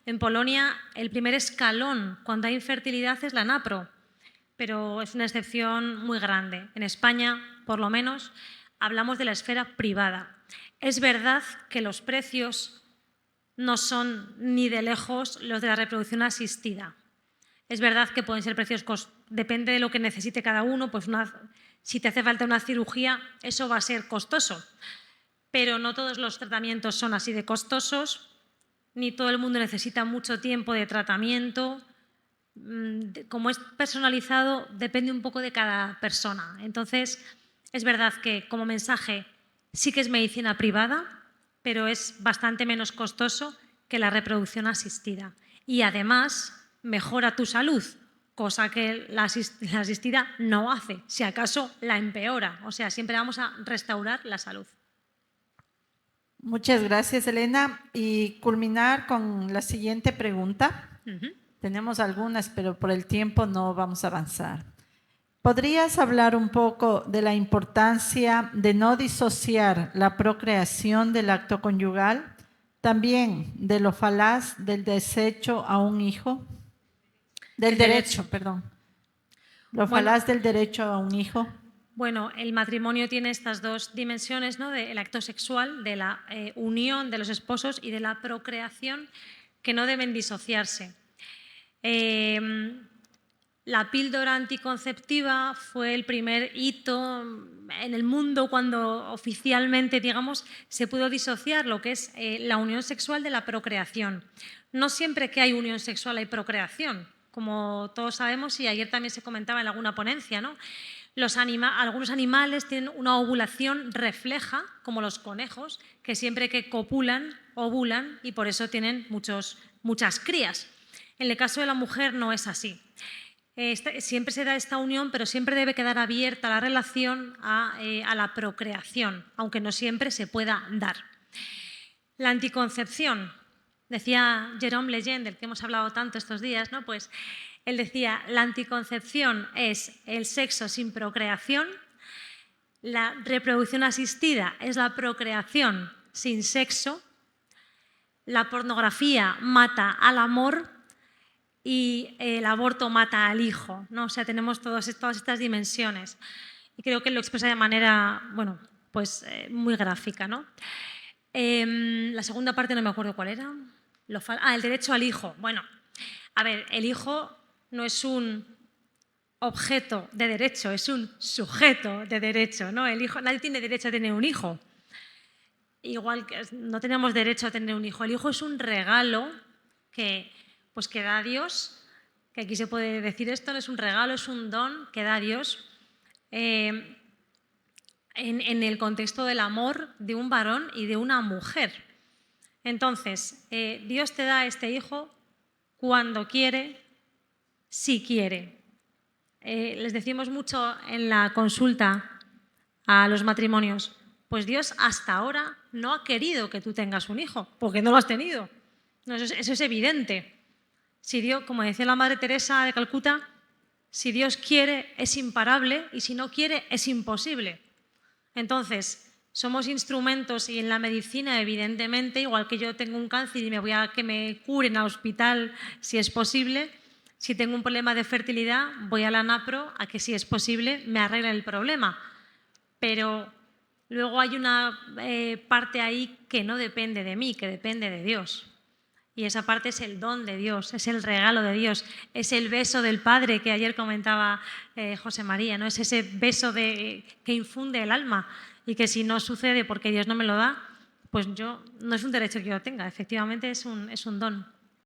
En Polonia, el primer escalón cuando hay infertilidad es la NAPRO, pero es una excepción muy grande. En España, por lo menos, hablamos de la esfera privada. Es verdad que los precios no son ni de lejos los de la reproducción asistida. Es verdad que pueden ser precios, depende de lo que necesite cada uno, pues si te hace falta una cirugía, eso va a ser costoso. Pero no todos los tratamientos son así de costosos, ni todo el mundo necesita mucho tiempo de tratamiento. Como es personalizado, depende un poco de cada persona. Entonces, es verdad que como mensaje sí que es medicina privada, pero es bastante menos costoso que la reproducción asistida. Y además mejora tu salud, cosa que la asistida no hace, si acaso la empeora. O sea, siempre vamos a restaurar la salud. Muchas gracias, Elena. Y culminar con la siguiente pregunta. Tenemos algunas, pero por el tiempo no vamos a avanzar. ¿Podrías hablar un poco de la importancia de no disociar la procreación del acto conyugal, también de lo falaz del desecho a un hijo? Del derecho, perdón. Lo Bueno, falaz del derecho a un hijo. Bueno, el matrimonio tiene estas dos dimensiones, ¿no? Del acto sexual, de la unión de los esposos y de la procreación, que no deben disociarse. La píldora anticonceptiva fue el primer hito en el mundo cuando oficialmente, digamos, se pudo disociar lo que es la unión sexual de la procreación. No siempre que hay unión sexual hay procreación, como todos sabemos, y ayer también se comentaba en alguna ponencia, ¿no? Algunos animales tienen una ovulación refleja, como los conejos, que siempre que copulan, ovulan y por eso tienen muchas crías. En el caso de la mujer no es así. Siempre se da esta unión, pero siempre debe quedar abierta la relación a la procreación, aunque no siempre se pueda dar. La anticoncepción, decía Jerome Lejeune, del que hemos hablado tanto estos días, ¿no? Pues él decía, la anticoncepción es el sexo sin procreación, la reproducción asistida es la procreación sin sexo, la pornografía mata al amor y el aborto mata al hijo, ¿no? O sea, tenemos todas estas dimensiones y creo que lo expresa de manera, bueno, pues muy gráfica, ¿no? La segunda parte no me acuerdo cuál era. El derecho al hijo. Bueno, a ver, el hijo no es un objeto de derecho, es un sujeto de derecho, ¿no? El hijo, nadie tiene derecho a tener un hijo. Igual que no tenemos derecho a tener un hijo. El hijo es un regalo que da Dios, que aquí se puede decir esto, no es un regalo, es un don que da Dios en el contexto del amor de un varón y de una mujer. Entonces, Dios te da este hijo cuando quiere, si quiere. Les decimos mucho en la consulta a los matrimonios, pues Dios hasta ahora no ha querido que tú tengas un hijo, porque no lo has tenido. No, eso es evidente. Si Dios, como decía la Madre Teresa de Calcuta, si Dios quiere es imparable y si no quiere es imposible. Entonces, somos instrumentos y en la medicina, evidentemente, igual que yo tengo un cáncer y me voy a que me curen al hospital si es posible, si tengo un problema de fertilidad, voy a la NAPRO a que si es posible me arreglen el problema. Pero luego hay una parte ahí que no depende de mí, que depende de Dios. Y esa parte es el don de Dios, es el regalo de Dios, es el beso del Padre que ayer comentaba José María, ¿no? Es ese beso que infunde el alma y que si no sucede porque Dios no me lo da, pues no es un derecho que yo tenga, efectivamente es un don.